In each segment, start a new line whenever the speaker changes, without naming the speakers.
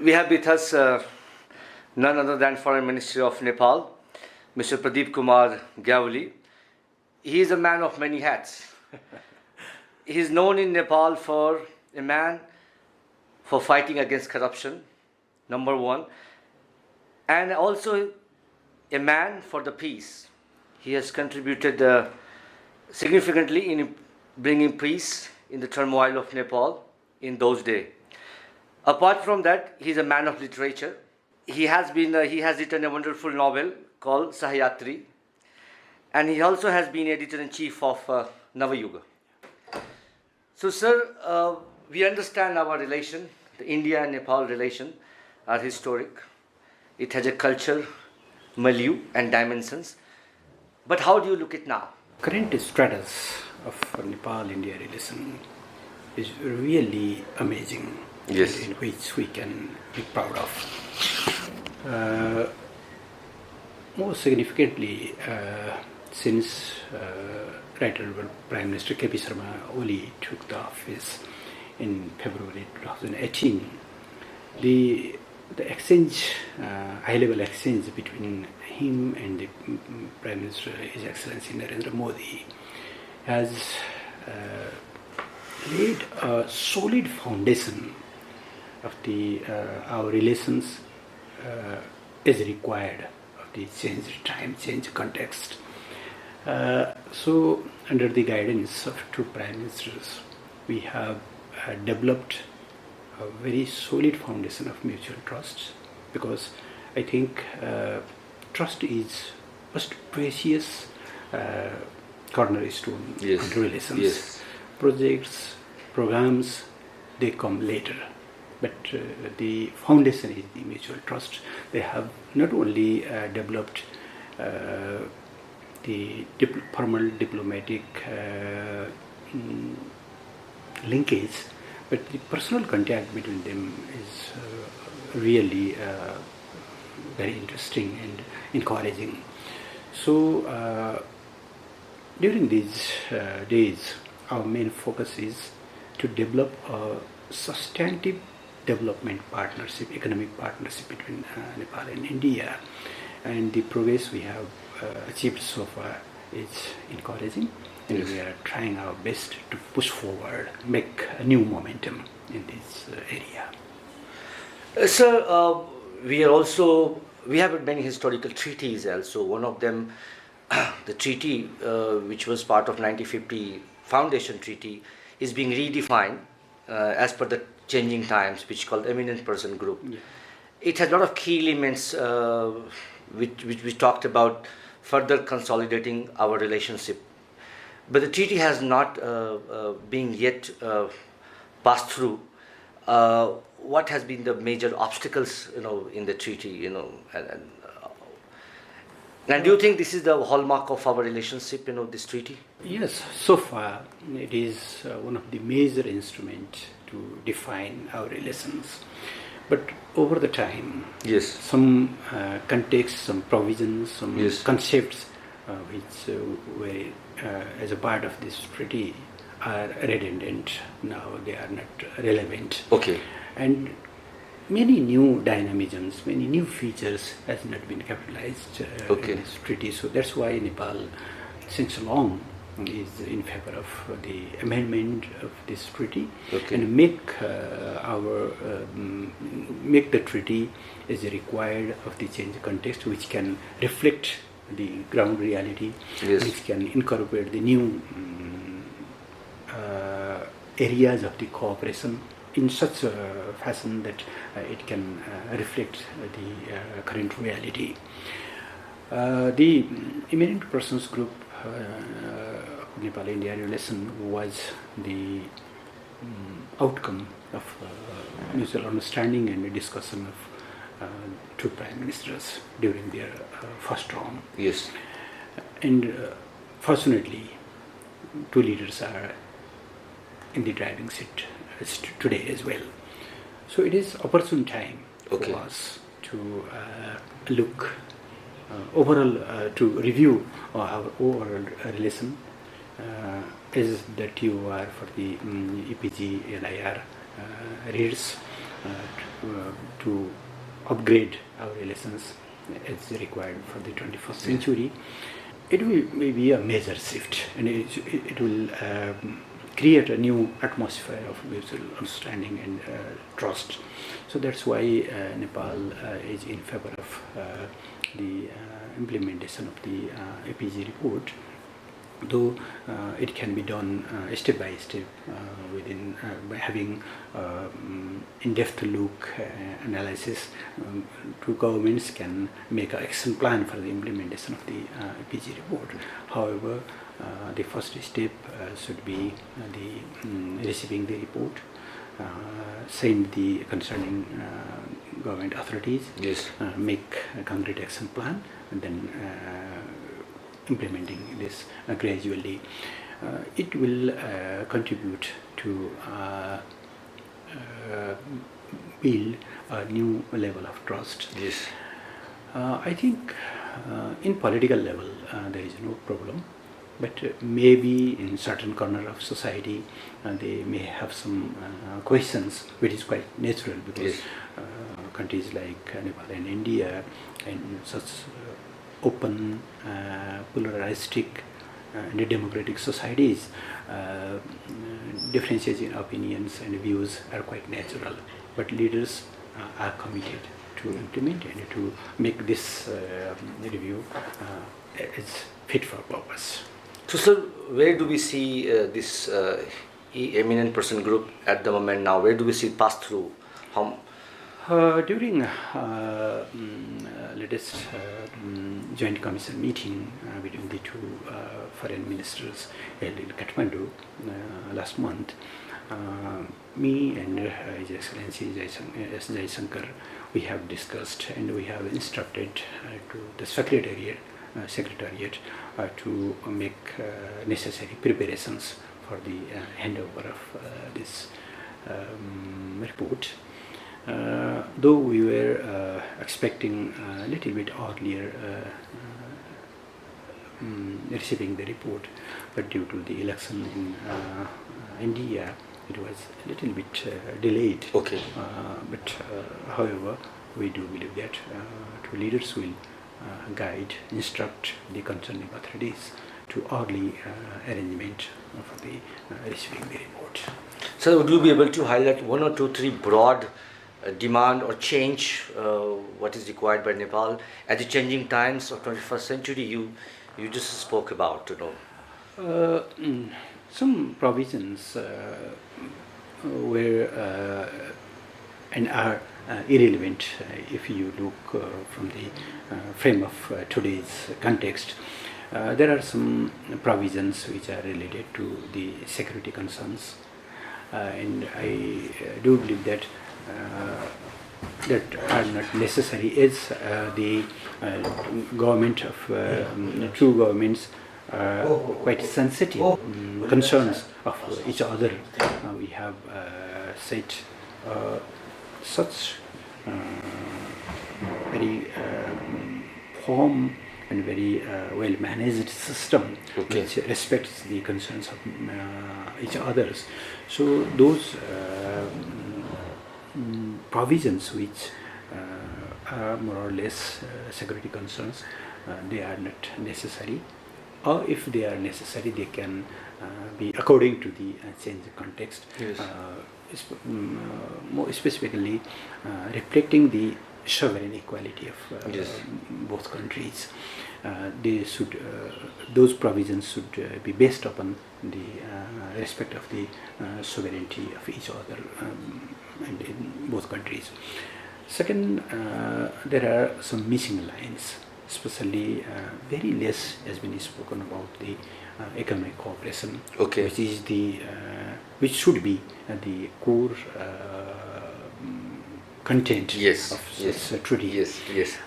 We have with us none other than Foreign Minister of Nepal, Mr. Pradeep Kumar Gyawali. He is a man of many hats. He is known in Nepal for a man for fighting against corruption, number one, and also a man for the peace. He has contributed significantly in bringing peace in the turmoil of Nepal in those days. Apart from that, he is a man of literature. He has written a wonderful novel called Sahyatri, and he also has been editor-in-chief of Navayuga. So, sir, we understand our relation, the India and Nepal relation, are historic. It has a culture, milieu, and dimensions. But how do you look at now?
Current status of Nepal-India relation is really amazing.
Yes.
In which we can be proud of. More significantly, since Right Honorable Prime Minister K.P. Sharma Oli took the office in February 2018, the exchange, high-level exchange between him and the Prime Minister, His Excellency Narendra Modi, has laid a solid foundation of our relations is required of the change time, change context. So, under the guidance of two prime ministers, we have developed a very solid foundation of mutual trust, because I think trust is most precious cornerstone of relations.
Yes.
Projects, programs, they come later. But the foundation is the mutual trust. They have not only developed the formal diplomatic linkage, but the personal contact between them is really very interesting and encouraging. So during these days, our main focus is to develop a substantive development partnership, economic partnership between Nepal and India, and the progress we have achieved so far is encouraging, and we are trying our best to push forward, make a new momentum in this area.
Sir, we have many historical treaties also. One of them, the treaty which was part of 1950 Foundation Treaty, is being redefined as per the changing times, which is called Eminent Persons Group. Yeah. It has a lot of key elements which we talked about further consolidating our relationship. But the treaty has not been yet passed through. What has been the major obstacles, in the treaty, and do you think this is the hallmark of our relationship, this treaty?
Yes, so far it is one of the major instruments to define our relations. But over the time, some context, some provisions, some concepts which were as a part of this treaty are redundant. Now they are not relevant.
Okay.
And many new dynamisms, many new features has not been capitalized in this treaty. So that's why Nepal, since long, is in favor of the amendment of this treaty and make the treaty as required of the change context, which can reflect the ground reality, which can incorporate the new areas of the cooperation in such a fashion that it can reflect the current reality. The Eminent Persons Group Nepal-India relation was the outcome of mutual understanding and discussion of two prime ministers during their first term.
Yes.
And fortunately, two leaders are in the driving seat today as well. So it is opportune time for us to look overall, to review our overall relation as that you are for the EPG LIR reads. to upgrade our relations as required for the 21st century. It will be a major shift, and it will create a new atmosphere of mutual understanding and trust. So that's why Nepal is in favor of the implementation of the APG report, though it can be done step by step within by having in-depth look analysis. Two governments can make an action plan for the implementation of the APG report. However, the first step should be the receiving the report, send the concerning government authorities,
Yes.
make a concrete action plan, and then implementing this gradually. It will contribute to build a new level of trust.
Yes.
I think in political level there is no problem, but maybe in certain corner of society they may have some questions, which is quite natural, because
Yes.
countries like Nepal and India and such open, pluralistic and democratic societies, differences in opinions and views are quite natural, but leaders are committed to implement and to make this review as fit for purpose.
So, sir, where do we see this Eminent Person Group at the moment now? Where do we see it pass through?
During latest joint commission meeting between the two foreign ministers held in Kathmandu last month, me and His Excellency S. Jaisankar, we have discussed and we have instructed to the Secretariat to make necessary preparations for the handover of this report. Though we were expecting a little bit earlier receiving the report, but due to the election in India, it was a little bit delayed.
Okay.
But however, we do believe that two leaders will guide, instruct the concerning authorities to early arrangement for the receiving the report.
So, would you be able to highlight one or two, three broad demand or change what is required by Nepal at the changing times of 21st century? You just spoke about,
Some provisions were and are irrelevant if you look from the frame of today's context. There are some provisions which are related to the security concerns, and I do believe that that are not necessary, as the government of two governments are quite sensitive concerns of each other. We have set such very firm and very well managed system,
Okay,
which respects the concerns of each others. So those provisions which are more or less security concerns, they are not necessary, or if they are necessary, they can be according to the changed context.
Yes.
More specifically reflecting the sovereign equality of
Yes.
both countries. They should, those provisions should be based upon the respect of the sovereignty of each other and in both countries. Second, there are some missing lines, especially very less has been spoken about the economic cooperation,
Okay.
which is the which should be the core content
Yes,
of
yes,
this treaty.
yes, yes.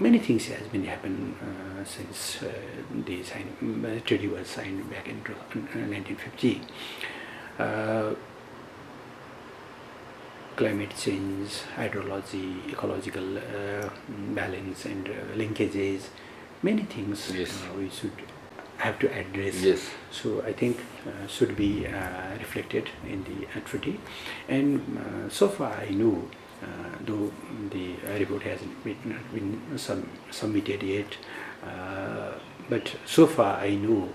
Many things has been happened since the treaty was signed back in 1950. Climate change, hydrology, ecological balance and linkages, many things
Yes.
we should have to address.
Yes.
So I think should be reflected in the treaty. And so far I know, though the report hasn't been submitted yet, but so far I know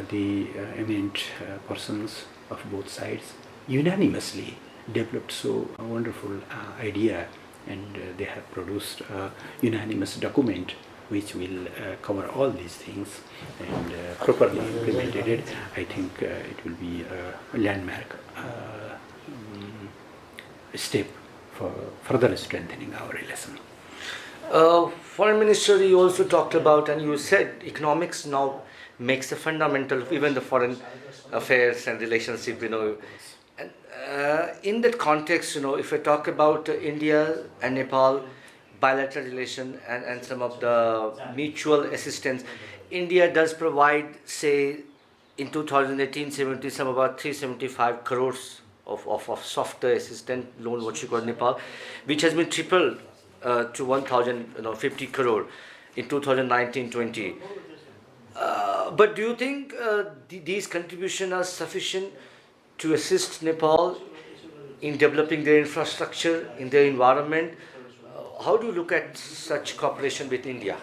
the eminent persons of both sides unanimously developed so a wonderful idea, and they have produced a unanimous document which will cover all these things and properly implemented. I think it will be a landmark step for further strengthening our relation.
Foreign Minister, you also talked about, and you said economics now makes the fundamental of even the foreign affairs and relationship, And in that context, if I talk about India and Nepal, bilateral relation and some of the mutual assistance, India does provide, say, in 2018-17, some about 375 crores of software assistance loan, what you call Nepal, which has been tripled to 1,050 crore in 2019-20. But do you think these contributions are sufficient to assist Nepal in developing their infrastructure, in their environment? How do you look at such cooperation with India?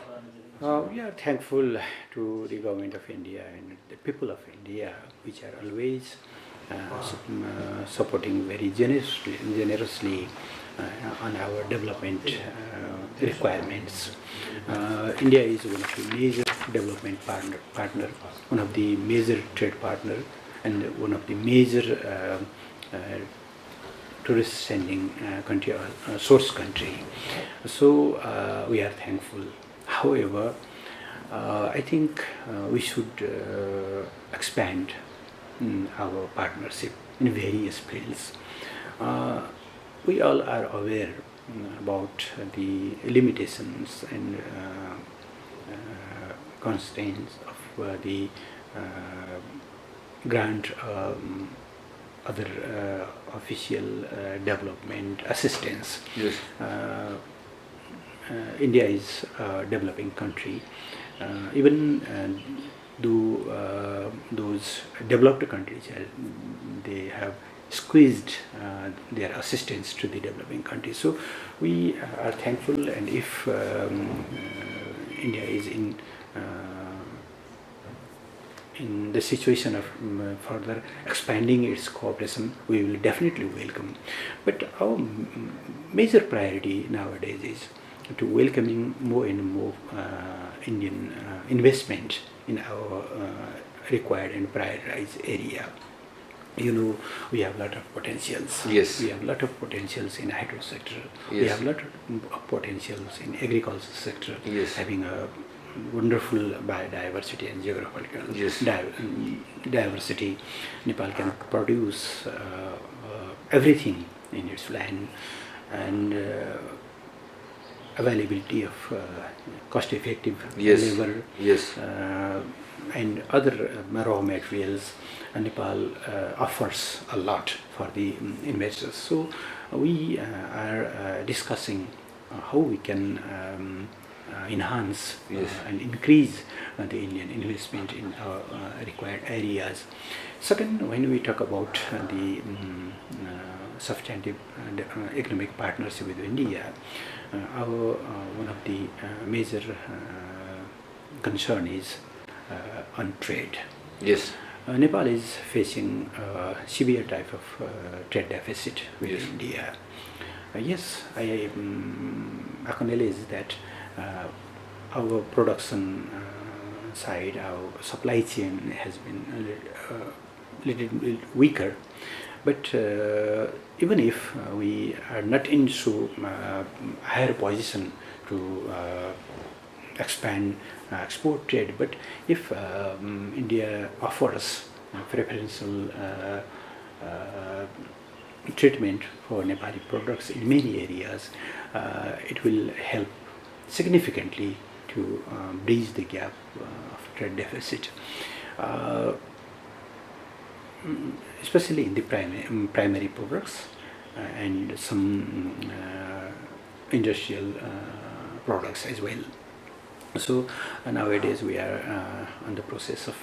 We are thankful to the government of India and the people of India, which are always supporting very generously on our development requirements. India is one of the major development partner, one of the major trade partner, and one of the major tourist sending country or source country. So we are thankful. However, I think we should expand our partnership in various fields. We all are aware about the limitations and constraints of the grant other official development assistance.
Yes.
India is a developing country. Even though those developed countries they have squeezed their assistance to the developing countries. So we are thankful, and if India is in the situation of further expanding its cooperation, we will definitely welcome. But our major priority nowadays is to welcoming more and more Indian investment in our required and prioritized area. We have a lot of potentials.
Yes.
We have a lot of potentials in hydro sector.
Yes.
We have a lot of potentials in agriculture sector.
Yes.
Having a wonderful biodiversity and geographical
Yes.
diversity. Nepal can produce everything in its land, and availability of cost-effective
Yes.
labor.
Yes.
And other raw materials. Nepal offers a lot for the investors. So we are discussing how we can enhance
Yes.
and increase the Indian investment in our required areas. Second, when we talk about the substantive economic partnership with India, our one of the major concern is on trade.
Yes.
Nepal is facing a severe type of trade deficit with
Yes.
India. Yes, I acknowledge that our production side, our supply chain has been a little bit weaker. But even if we are not in so higher position to expand export trade, but if India offers preferential treatment for Nepali products in many areas, it will help significantly to bridge the gap of trade deficit, especially in the primary products and some industrial products as well. So nowadays we are on the process of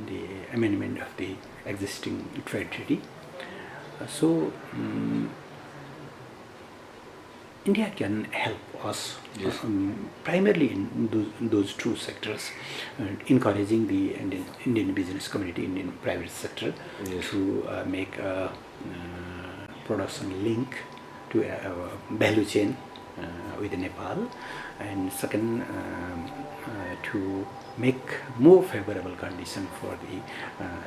the amendment of the existing trade treaty. So India can help us
Yes.
primarily in those two sectors, encouraging the Indian business community, Indian private sector,
Yes.
to make a production link to a value chain with Nepal, and second, to make more favorable condition for the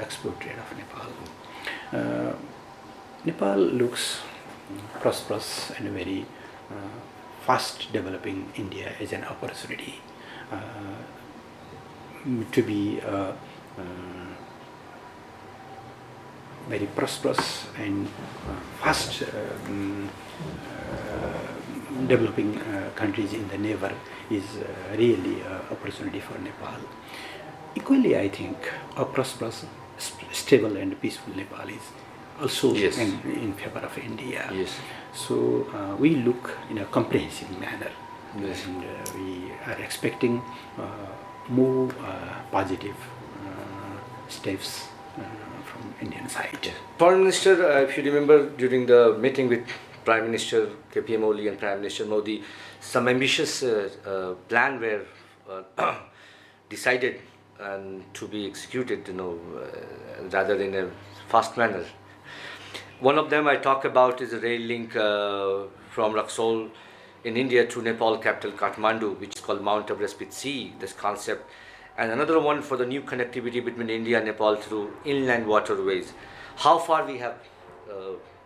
export trade of Nepal. Nepal looks prosperous and very fast developing India as an opportunity to be very prosperous and fast developing countries in the neighbor is really an opportunity for Nepal. Equally, I think a prosperous, stable and peaceful Nepal is also
Yes.
in favor of India.
Yes.
So we look in a comprehensive manner,
Yes.
and we are expecting more positive steps from Indian side.
Foreign Minister, if you remember during the meeting with Prime Minister KPM Oli and Prime Minister Modi, some ambitious plan were decided and to be executed, rather in a fast manner. One of them I talk about is a rail link from Raxaul in India to Nepal capital Kathmandu, which is called Mount Everest with sea, this concept. And another one for the new connectivity between India and Nepal through inland waterways. How far we have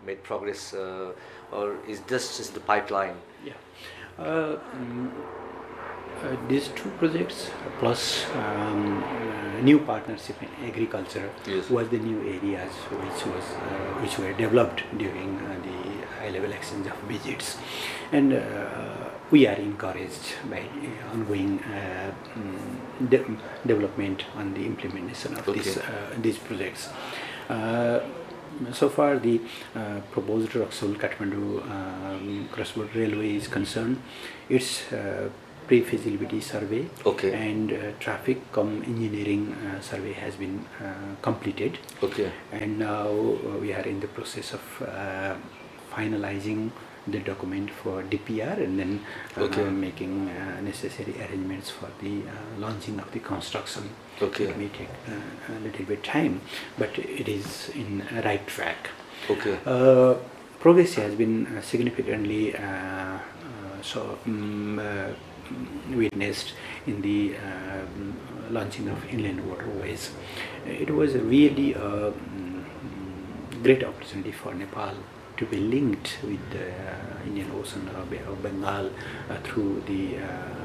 made progress, or is this just the pipeline?
Yeah. These two projects plus new partnership in agriculture
Yes.
was the new areas which were developed during the high-level exchange of visits, and we are encouraged by ongoing development on the implementation of these projects. So far, the proposed Raxaul Kathmandu cross-border railway is concerned. Its pre-feasibility survey and traffic engineering survey has been completed. And now we are in the process of finalizing the document for DPR, and then making necessary arrangements for the launching of the construction. It may take a little bit time, but it is in a right track. Progress has been significantly witnessed in the launching of inland waterways. It was really a great opportunity for Nepal to be linked with the Indian Ocean or Bay of Bengal through the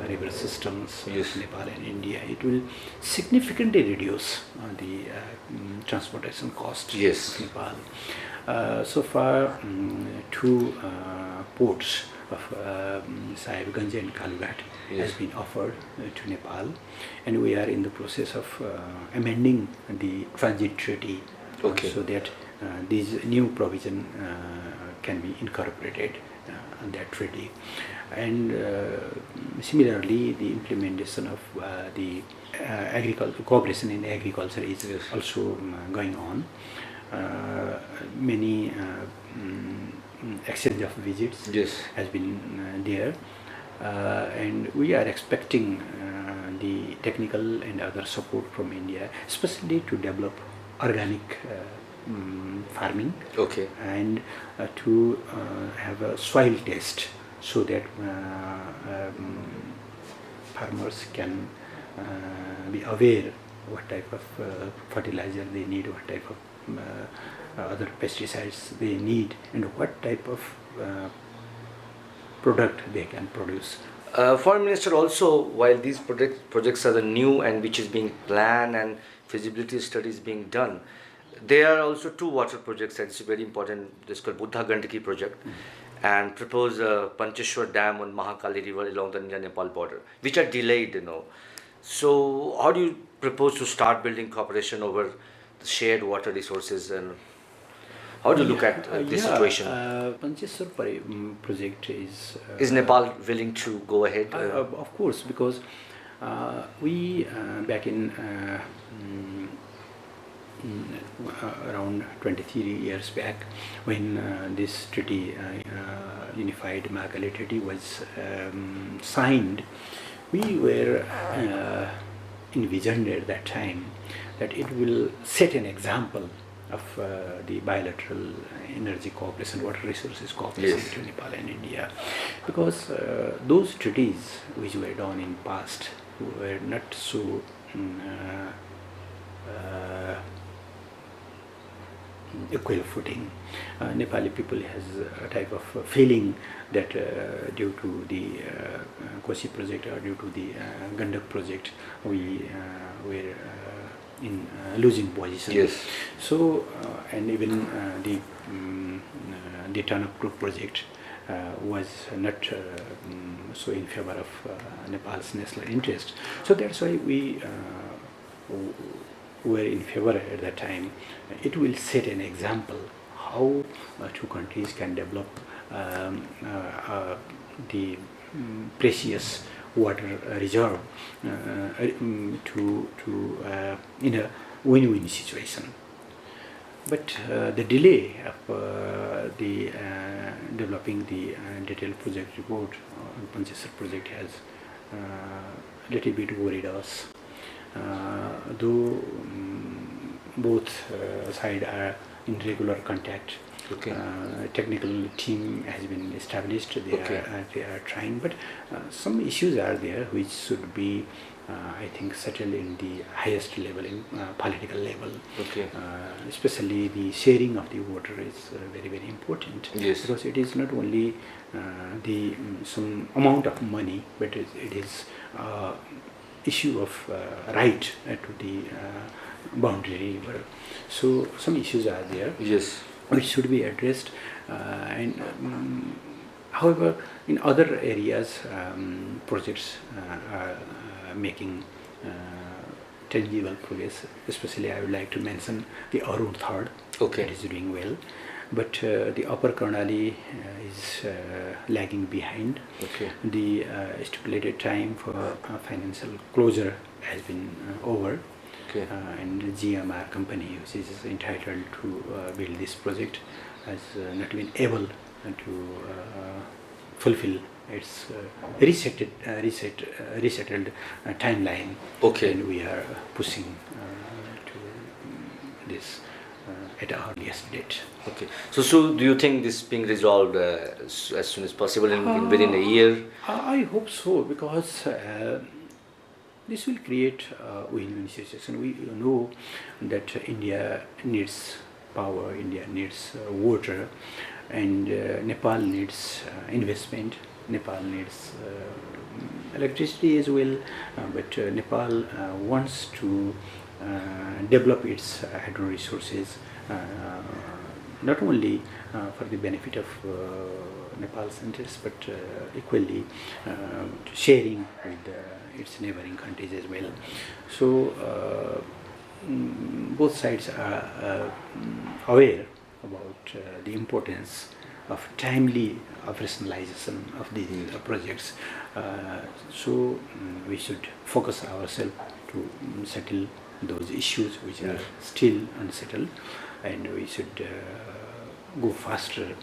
river systems of Nepal and India. It will significantly reduce the transportation cost of Nepal. So far, two ports of Sahibganj and Kalughat has been offered to Nepal, and we are in the process of amending the transit treaty so that these new provision can be incorporated on that treaty. And similarly, the implementation of the cooperation in agriculture is also going on. Many exchange of visits has been there, and we are expecting the technical and other support from India, especially to develop organic farming and to have a soil test so that farmers can be aware what type of fertilizer they need, what type of other pesticides they need, and what type of product they can produce.
Foreign Minister, also, while these projects are the new and which is being planned and feasibility studies being done, there are also two water projects that is very important. This is called Buddha Gandaki project and propose Pancheshwar Dam on Mahakali River along the India-Nepal border, which are delayed, So how do you propose to start building cooperation over the shared water resources, and how do you look at this situation?
Pancheshwar project is...
Is Nepal willing to go ahead?
Of course, because We back in around 23 years back, when this treaty, Unified Mahakali Treaty, was signed, we were envisioned at that time that it will set an example of the bilateral energy cooperation, water resources cooperation between Nepal and India, because those treaties which were done in past were not so equal footing. Nepali people has a type of feeling that due to the Kosi project or due to the Gandak project, we were in losing position.
Yes.
So and even the Tanap Group project was not so in favor of Nepal's national interest. So that's why we were in favor at that time. It will set an example how two countries can develop the precious water reserve to in a win-win situation. But the delay of the developing the detailed project report on Panchesar project has little bit worried us. Though both sides are in regular contact.
Okay.
Technical team has been established. They are trying, but some issues are there which should be, I think, settled in the highest level, in political level.
Okay.
Especially the sharing of the water is very, very important.
Yes.
Because it is not only the some amount of money, but it is issue of right to the boundary river. So some issues are there.
Yes.
Which should be addressed, however, in other areas, projects are making tangible progress. Especially, I would like to mention the Arun Third.
Okay.
That is doing well, but the Upper Karnali is lagging behind.
Okay.
The stipulated time for financial closure has been over.
Okay.
And the GMR company, which is entitled to build this project, has not been able to fulfill its resettled timeline.
Okay.
And we are pushing to this at the earliest date.
Okay. So do you think this being resolved as soon as possible in within a year?
I hope so, because this will create a win-win situation. We know that India needs power, India needs water, and Nepal needs investment. Nepal needs electricity as well, but Nepal wants to develop its hydro resources, not only for the benefit of Nepal's interests, but equally sharing with its neighboring countries as well. So both sides are aware about the importance of timely operationalization of these projects. So we should focus ourselves to settle those issues which are still unsettled, and we should go faster,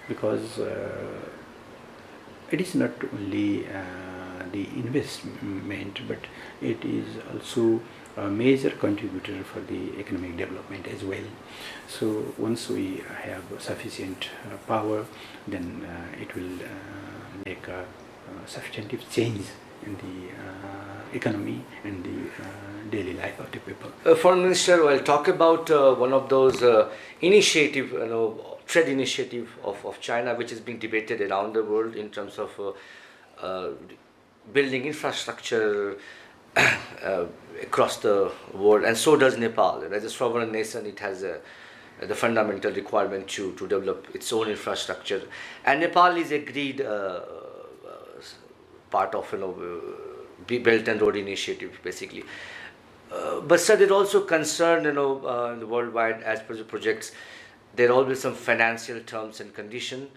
because it is not only the investment, but it is also a major contributor for the economic development as well. So once we have sufficient power, then it will make a substantive change in the economy and the daily life of the people.
Foreign Minister, I'll talk about one of those initiative, trade initiative of China, which is being debated around the world in terms of building infrastructure across the world, and so does Nepal. As a sovereign nation, it has the fundamental requirement to develop its own infrastructure, and Nepal is agreed part of Belt and Road Initiative, basically. But sir, there are also concern, in the worldwide, as per the projects, there are always some financial terms and conditions.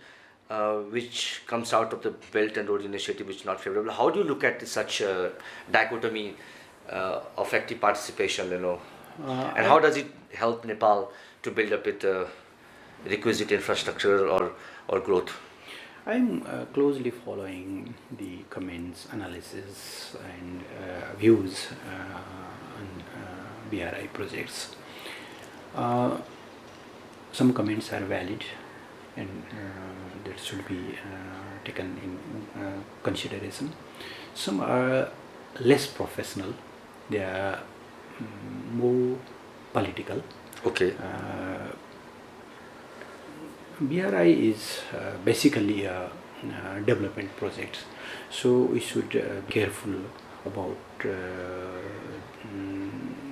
which comes out of the Belt and Road Initiative, which is not favorable. How do you look at such dichotomy of active participation, and how does it help Nepal to build up its requisite infrastructure or growth?
I'm closely following the comments, analysis, and views on BRI projects. Some comments are valid and that should be taken in consideration. Some are less professional, they are more political.
Okay.
BRI is basically a development project, so we should be careful about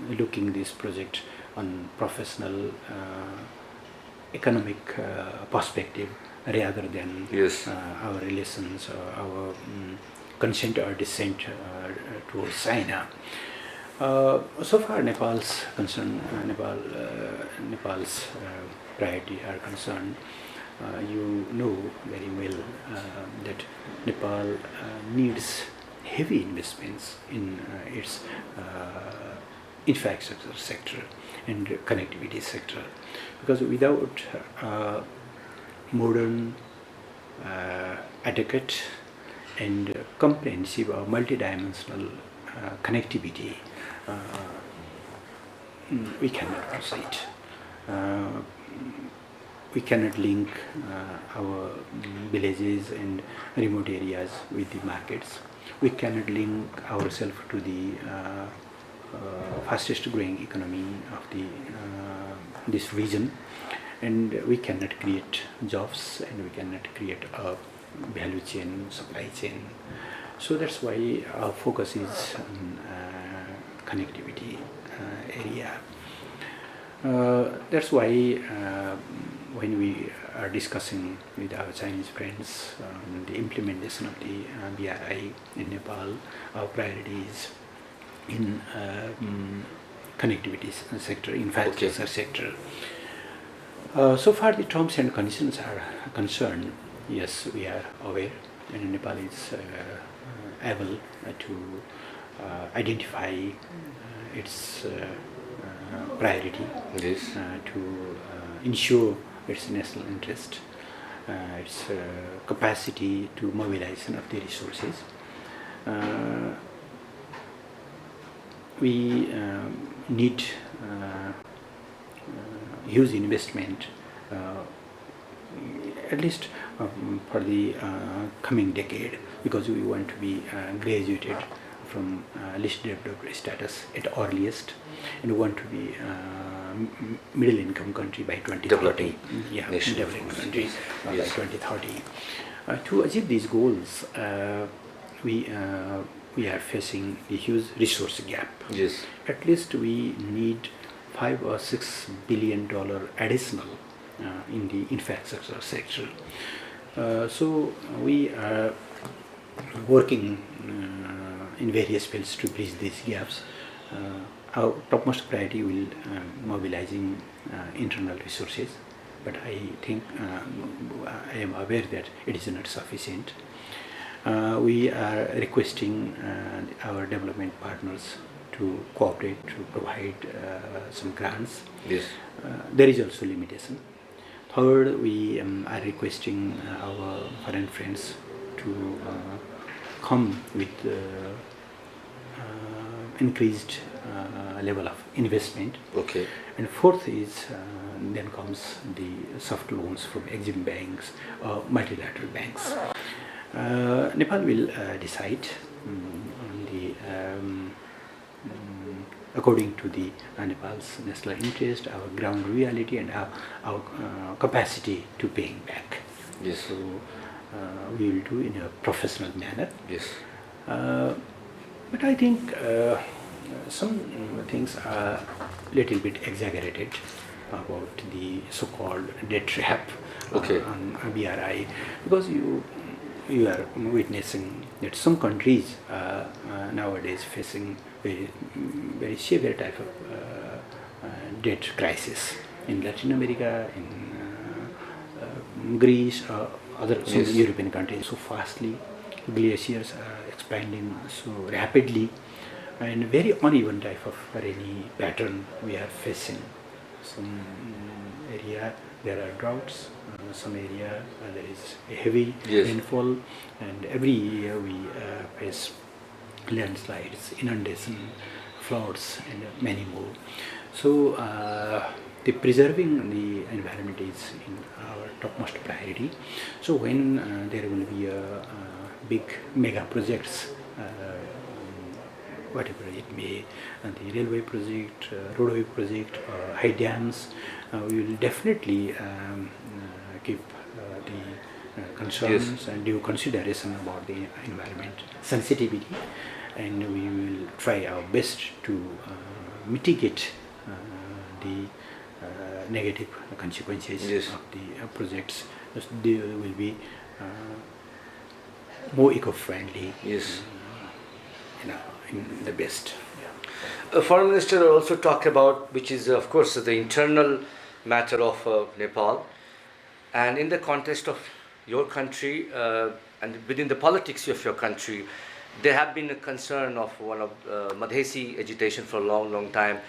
looking this project on professional economic perspective rather than
Yes.
our relations or our consent or dissent towards China. So far Nepal's concern, Nepal's priority are concerned, you know very well that Nepal needs heavy investments in its infrastructure sector and connectivity sector, because without modern, adequate and comprehensive or multidimensional connectivity, we cannot proceed. We cannot link our villages and remote areas with the markets. We cannot link ourselves to the fastest growing economy of the this region, and we cannot create jobs and we cannot create a value chain, supply chain. So that's why our focus is on connectivity area. That's why when we are discussing with our Chinese friends the implementation of the BRI in Nepal, our priorities in connectivity sector, infrastructure sector. So far the terms and conditions are concerned, yes, we are aware, and Nepal is able to identify its priority,
Yes.
to ensure its national interest, its capacity to mobilization of the resources. We need huge investment, at least for the coming decade, because we want to be graduated from least developed status at earliest, and we want to be middle income country by 2030.
Developing
nation. Developing country by
Yes.
2030. To achieve these goals, we are facing a huge resource gap.
Yes.
At least we need $5 or $6 billion additional in the infrastructure sector. So we are working in various fields to bridge these gaps. Our topmost priority will mobilizing internal resources, but I think I am aware that it is not sufficient. We are requesting our development partners to cooperate, to provide some grants.
Yes.
There is also limitation. Third, we are requesting our foreign friends to come with increased level of investment.
Okay.
And fourth is then comes the soft loans from Exim banks or multilateral banks. Nepal will decide on the according to the Nepal's national interest, our ground reality, and our capacity to paying back.
Yes.
So we will do in a professional manner.
Yes.
But I think some things are little bit exaggerated about the so-called debt trap
Okay.
on BRI, because you are witnessing that some countries are nowadays facing very severe type of debt crisis in Latin America, in Greece, other some
Yes.
European countries so fastly. Glaciers are expanding so rapidly, and very uneven type of rainy pattern we are facing. Some area there are droughts, some area there is a heavy
Yes.
rainfall, and every year we face landslides, inundation, floods, and many more. So the preserving the environment is in our topmost priority. So when there will be a big mega projects, whatever it may, the railway project, roadway project, high dams, we will definitely keep the concerns and due consideration about the environment sensitivity, and we will try our best to mitigate the negative consequences
Yes.
of the projects. They will be more eco-friendly,
Yes.
in the best.
Foreign Minister also talked about, which is of course the internal matter of Nepal, and in the context of your country and within the politics of your country, there have been a concern of one of Madhesi agitation for a long time,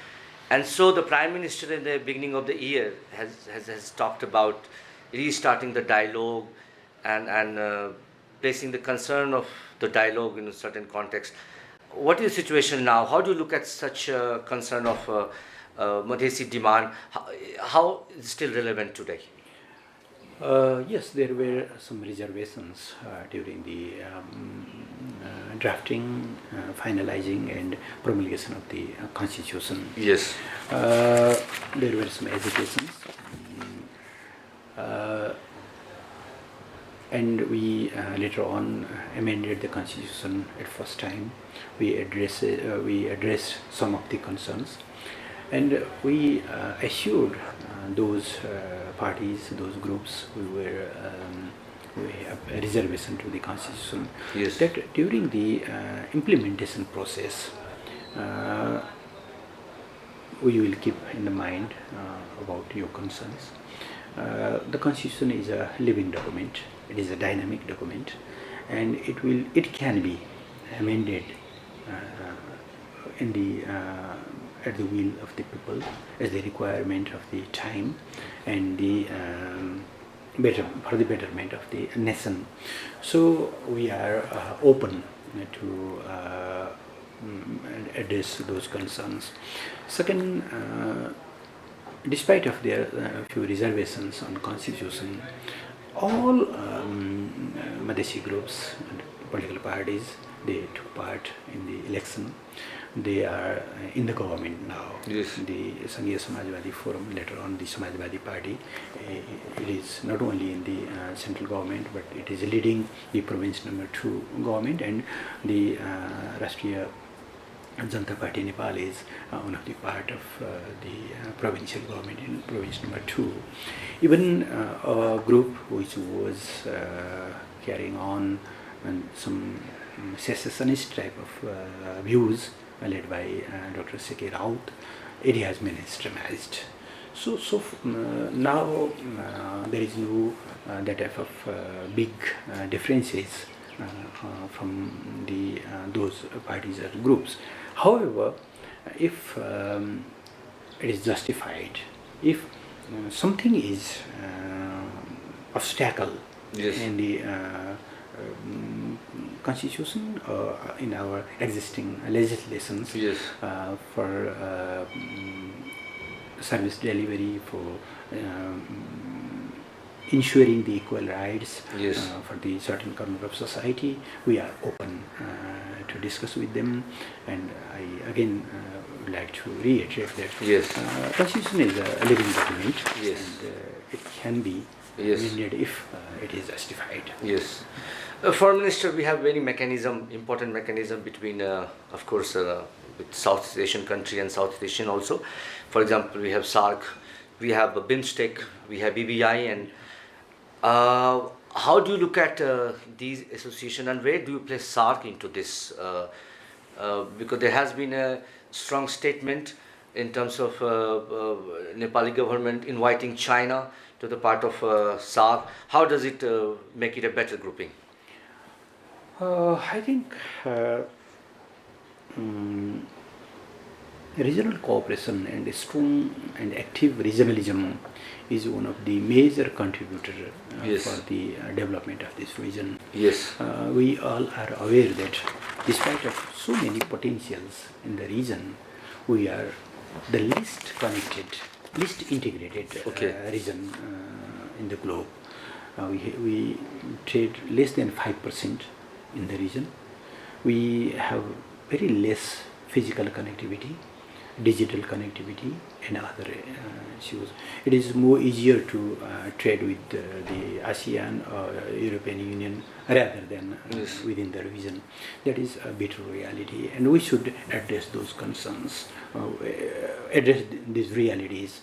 and so the Prime Minister in the beginning of the year has talked about restarting the dialogue and placing the concern of the dialogue in a certain context. What is the situation now? How do you look at such a concern of Madhesi demand? How is it still relevant today?
Yes, there were some reservations during the drafting, finalizing, and promulgation of the constitution.
Yes.
There were some hesitations, and we later on amended the constitution at first time. We addressed some of the concerns, and we assured those parties, those groups who have a reservation to the constitution,
Yes.
that during the implementation process, we will keep in the mind about your concerns. The constitution is a living document. It is a dynamic document, and it can be amended in the at the will of the people as the requirement of the time and the for the betterment of the nation. So we are open to address those concerns. Second, despite of their few reservations on constitution, all Madhesi groups and political parties, they took part in the election. They are in the government now.
Yes.
The Sanghiya Samajwadi Forum, later on the Samajwadi Party, it is not only in the central government, but it is leading the province number 2 government, and the Rashtriya Janata Party Nepal is one of the part of the provincial government in province number 2. Even a group which was carrying on and some secessionist type of views led by Dr. C.K. Raut, it has been extremized. So now there is no that type of big differences from the those parties or groups. However, if it is justified, if something is obstacle
Yes.
in the constitution or in our existing legislations,
Yes.
for service delivery, for ensuring the equal rights,
Yes.
for the certain corner of society, we are open to discuss with them. And I again would like to reiterate that
Yes.
constitution is a living document,
Yes.
and it can be
Yes.
amended if it is justified.
Yes. Foreign Minister, we have very important mechanism between, of course, with Southeast Asian country and Southeast Asian also. For example, we have SAARC, we have BIMSTEC, we have BBI, and how do you look at these associations, and where do you place SAARC into this? Because there has been a strong statement in terms of Nepali government inviting China to the part of SAARC? How does it make it a better grouping?
I think regional cooperation and strong and active regionalism is one of the major contributors
Yes.
for the development of this region.
Yes.
We all are aware that despite of so many potentials in the region, we are the least connected, least integrated
Okay.
region in the globe. We trade less than 5% in the region. We have very less physical connectivity, digital connectivity, and other issues. It is more easier to trade with the ASEAN or European Union rather than
Yes.
within the region. That is a bitter reality, and we should address those concerns, address these realities.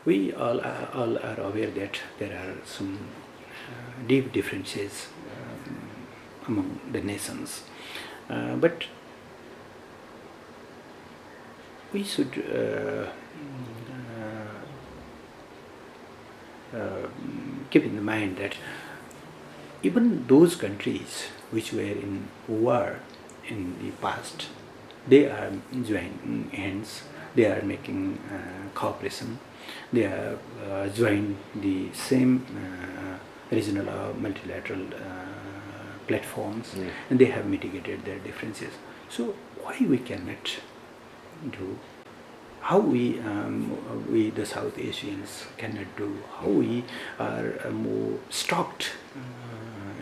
We all are aware that there are some deep differences among the nations, but we should keep in mind that even those countries which were in war in the past, they are joining hands, they are making cooperation, they have joined the same regional or multilateral platforms, and they have mitigated their differences. So why we cannot do? How we the South Asians cannot do? How we are more stocked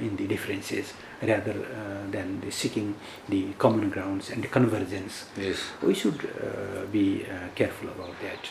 in the differences rather than the seeking the common grounds and the convergence?
Yes.
We should be careful about that.